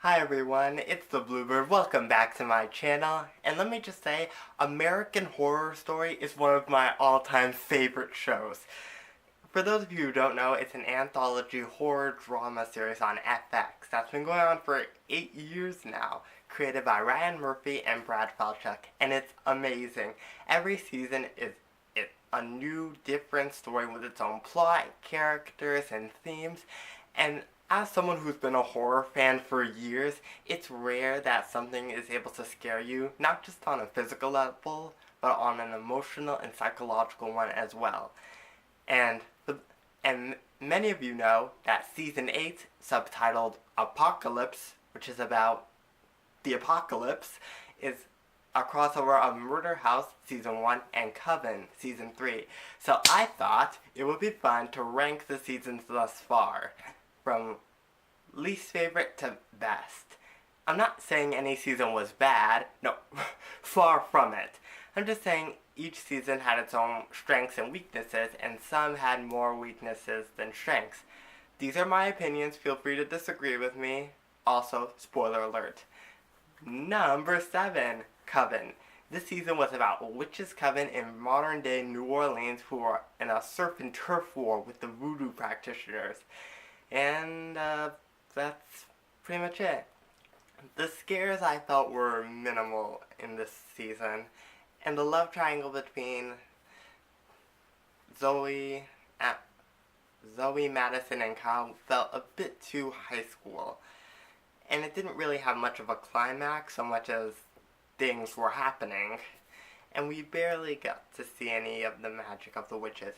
Hi everyone, it's the Bluebird. Welcome back to my channel. And let me just say, American Horror Story is one of my all-time favorite shows. For those of you who don't know, it's an anthology horror drama series on FX that's been going on for 8 years now, created by Ryan Murphy and Brad Falchuk, and it's amazing. Every season is a new, different story with its own plot, characters, and themes, and as someone who's been a horror fan for years, it's rare that something is able to scare you, not just on a physical level, but on an emotional and psychological one as well. And many of you know that Season 8, subtitled Apocalypse, which is about the apocalypse, is a crossover of Murder House Season 1 and Coven Season 3. So I thought it would be fun to rank the seasons thus far, from least favorite to best. I'm not saying any season was bad, no, far from it. I'm just saying each season had its own strengths and weaknesses, and some had more weaknesses than strengths. These are my opinions, feel free to disagree with me. Also, spoiler alert. Number 7, Coven. This season was about witches' coven in modern day New Orleans who are in a surf and turf war with the voodoo practitioners. And that's pretty much it. The scares I felt were minimal in this season, and the love triangle between Zoe, Madison, and Kyle felt a bit too high school. And it didn't really have much of a climax so much as things were happening. And we barely got to see any of the magic of the witches.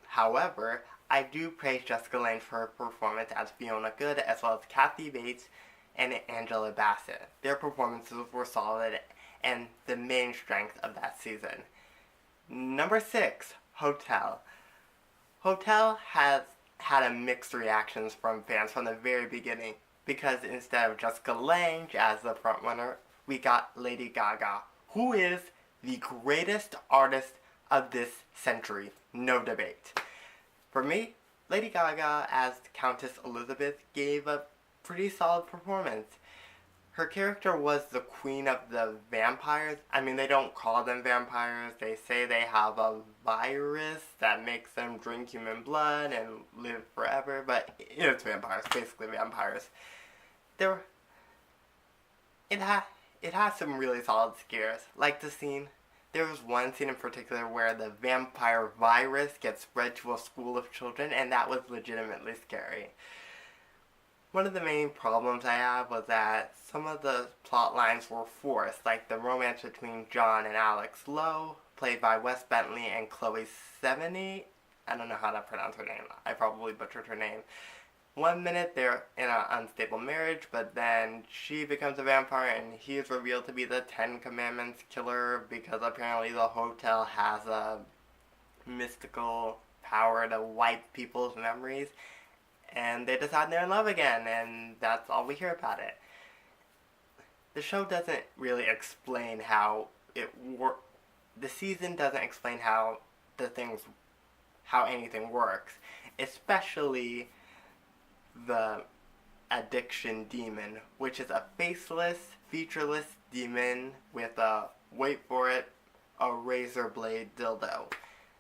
However, I do praise Jessica Lange for her performance as Fiona Good, as well as Kathy Bates and Angela Bassett. Their performances were solid and the main strength of that season. Number 6, Hotel. Hotel has had a mixed reactions from fans from the very beginning, because instead of Jessica Lange as the frontrunner, we got Lady Gaga, who is the greatest artist of this century, no debate. For me, Lady Gaga as Countess Elizabeth gave a pretty solid performance. Her character was the queen of the vampires. I mean, they don't call them vampires. They say they have a virus that makes them drink human blood and live forever, but it's vampires, basically vampires. It has some really solid scares, like the scene. There was one scene in particular where the vampire virus gets spread to a school of children, and that was legitimately scary. One of the main problems I have was that some of the plot lines were forced, like the romance between John and Alex Lowe, played by Wes Bentley, and Chloe Sevigny. I don't know how to pronounce her name. I probably butchered her name. One minute they're in an unstable marriage, but then she becomes a vampire and he is revealed to be the 10 Commandments killer because apparently the hotel has a mystical power to wipe people's memories. And they decide they're in love again, and that's all we hear about it. The show doesn't really explain how it works. The season doesn't explain how anything works, especially the addiction demon, which is a faceless, featureless demon with wait for it, a razor blade dildo.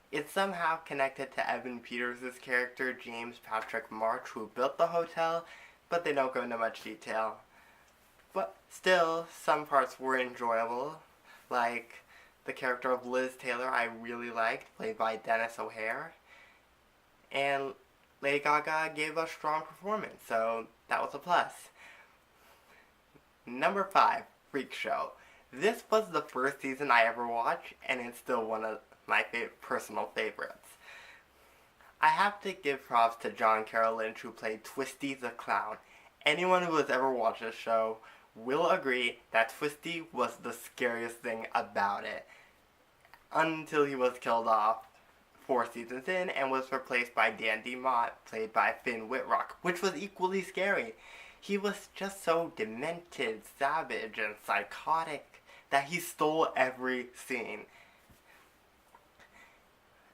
It's somehow connected to Evan Peters' character, James Patrick March, who built the hotel, but they don't go into much detail. But still, some parts were enjoyable, like the character of Liz Taylor I really liked, played by Dennis O'Hare, and Lady Gaga gave a strong performance, so that was a plus. Number 5, Freak Show. This was the first season I ever watched, and it's still one of my personal favorites. I have to give props to John Carroll Lynch, who played Twisty the Clown. Anyone who has ever watched this show will agree that Twisty was the scariest thing about it, until he was killed off 4 seasons in and was replaced by Dan DeMott, played by Finn Whitrock, which was equally scary. He was just so demented, savage, and psychotic that he stole every scene.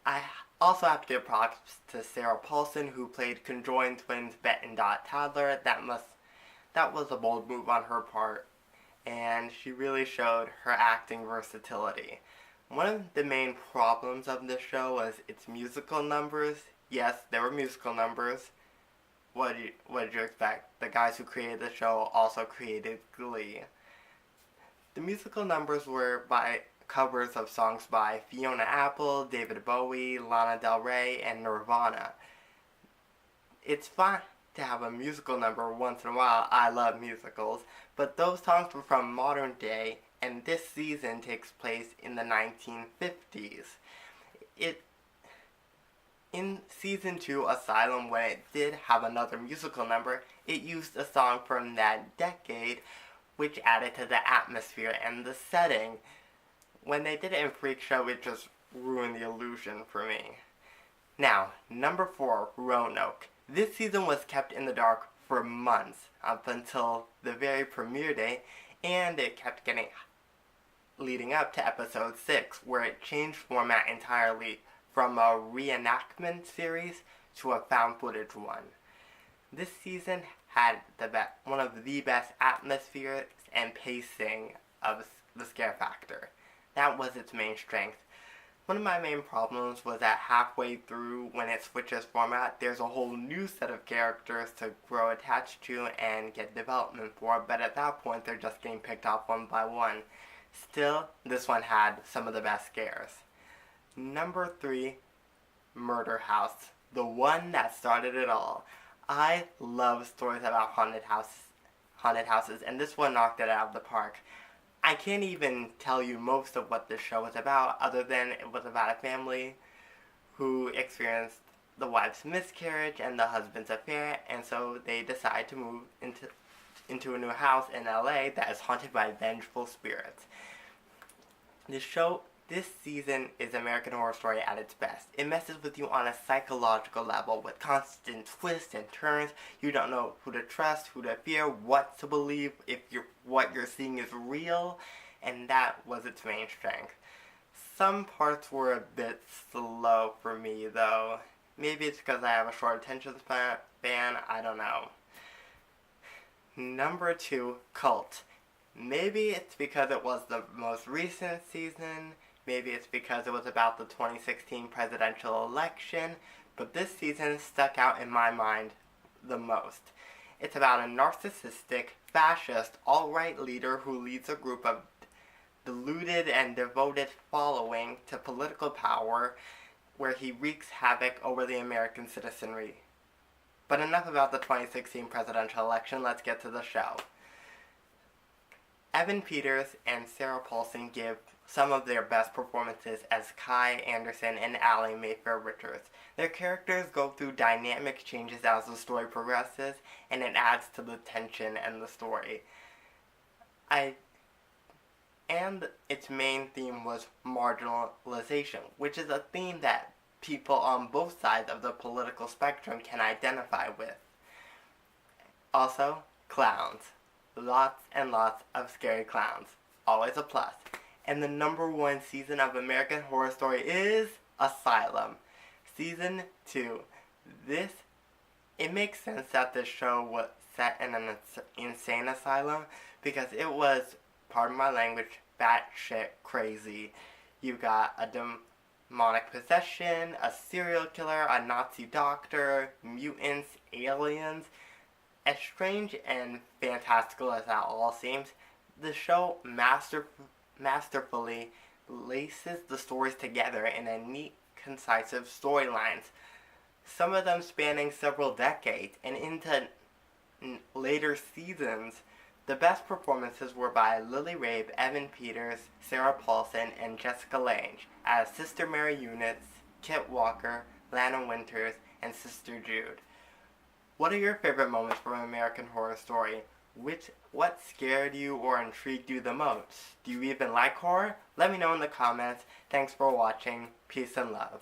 I also have to give props to Sarah Paulson, who played conjoined twins Bet and Dot Tadler. that was a bold move on her part, and she really showed her acting versatility. One of the main problems of this show was its musical numbers. Yes, there were musical numbers. What did you expect? The guys who created the show also created Glee. The musical numbers were by covers of songs by Fiona Apple, David Bowie, Lana Del Rey, and Nirvana. It's fine to have a musical number once in a while. I love musicals, but those songs were from modern day, and this season takes place in the 1950s. In season 2, Asylum, when it did have another musical number, it used a song from that decade, which added to the atmosphere and the setting. When they did it in Freak Show, it just ruined the illusion for me. Now, number 4, Roanoke. This season was kept in the dark for months, up until the very premiere day, and it kept getting leading up to episode 6, where it changed format entirely from a reenactment series to a found footage one. This season had one of the best atmospheres and pacing of the scare factor. That was its main strength. One of my main problems was that halfway through, when it switches format, there's a whole new set of characters to grow attached to and get development for, but at that point they're just getting picked off one by one. Still, this one had some of the best scares. Number 3, Murder House, the one that started it all. I love stories about haunted houses, and this one knocked it out of the park. I can't even tell you most of what this show was about, other than it was about a family who experienced the wife's miscarriage and the husband's affair, and so they decide to move into a new house in LA that is haunted by vengeful spirits. This season is American Horror Story at its best. It messes with you on a psychological level with constant twists and turns. You don't know who to trust, who to fear, what to believe, if what you're seeing is real, and that was its main strength. Some parts were a bit slow for me, though. Maybe it's because I have a short attention span, I don't know. Number 2, Cult. Maybe it's because it was the most recent season. Maybe it's because it was about the 2016 presidential election, but this season stuck out in my mind the most. It's about a narcissistic, fascist, alt-right leader who leads a group of deluded and devoted following to political power, where he wreaks havoc over the American citizenry. But enough about the 2016 presidential election, let's get to the show. Evan Peters and Sarah Paulson give some of their best performances as Kai Anderson and Ally Mayfair Richards. Their characters go through dynamic changes as the story progresses, and it adds to the tension and the story. And its main theme was marginalization, which is a theme that people on both sides of the political spectrum can identify with. Also, clowns. Lots and lots of scary clowns. Always a plus. And the number 1 season of American Horror Story is Asylum. Season 2. It makes sense that this show was set in an insane asylum, because it was, pardon my language, batshit crazy. You got a demonic possession, a serial killer, a Nazi doctor, mutants, aliens. As strange and fantastical as that all seems, the show masterfully laces the stories together in a neat, concise storylines, some of them spanning several decades, and into later seasons. The best performances were by Lily Rabe, Evan Peters, Sarah Paulson, and Jessica Lange as Sister Mary Eunice, Kit Walker, Lana Winters, and Sister Jude. What are your favorite moments from American Horror Story? What scared you or intrigued you the most? Do you even like horror? Let me know in the comments. Thanks for watching. Peace and love.